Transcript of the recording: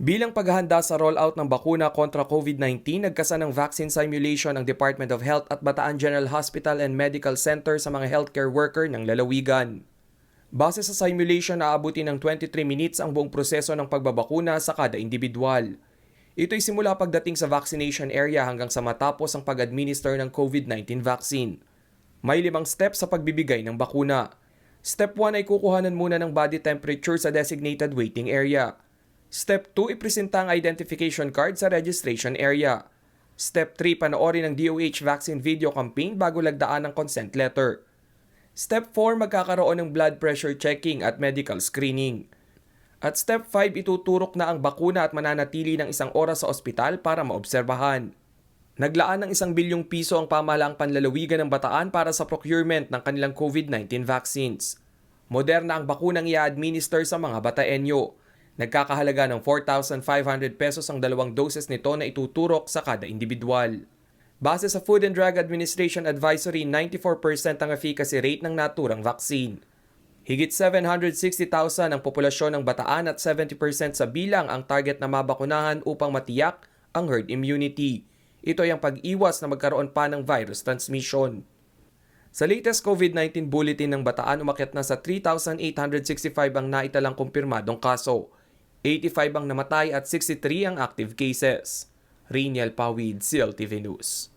Bilang paghahanda sa rollout ng bakuna kontra COVID-19, nagkasa ng vaccine simulation ang Department of Health at Bataan General Hospital and Medical Center sa mga healthcare worker ng lalawigan. Base sa simulation, aabuti ng 23 minutes ang buong proseso ng pagbabakuna sa kada individual. Ito'y simula pagdating sa vaccination area hanggang sa matapos ang pag-administer ng COVID-19 vaccine. May 5 steps sa pagbibigay ng bakuna. Step 1 ay kukuhanan muna ng body temperature sa designated waiting area. Step 2, ipresenta ang identification card sa registration area. Step 3, panoorin ang DOH vaccine video campaign bago lagdaan ng consent letter. Step 4, magkakaroon ng blood pressure checking at medical screening. At Step 5, ituturok na ang bakuna at mananatili ng 1 oras sa ospital para maobserbahan. Naglaan ng 1 bilyong piso ang pamahalaang panlalawigan ng Bataan para sa procurement ng kanilang COVID-19 vaccines. Moderna ang bakunang i-administer sa mga Bataenyo. Nagkakahalaga ng 4,500 pesos ang 2 doses nito na ituturok sa kada individual. Base sa Food and Drug Administration Advisory, 94% ang efficacy rate ng naturang vaccine. Higit 760,000 ang populasyon ng Bataan at 70% sa bilang ang target na mabakunahan upang matiyak ang herd immunity. Ito ay ang pag-iwas na magkaroon pa ng virus transmission. Sa latest COVID-19 bulletin ng Bataan, umakyat na sa 3,865 ang naitalang kumpirmadong kaso. 85 ang namatay at 63 ang active cases. Rainiel Pawid, CLTV News.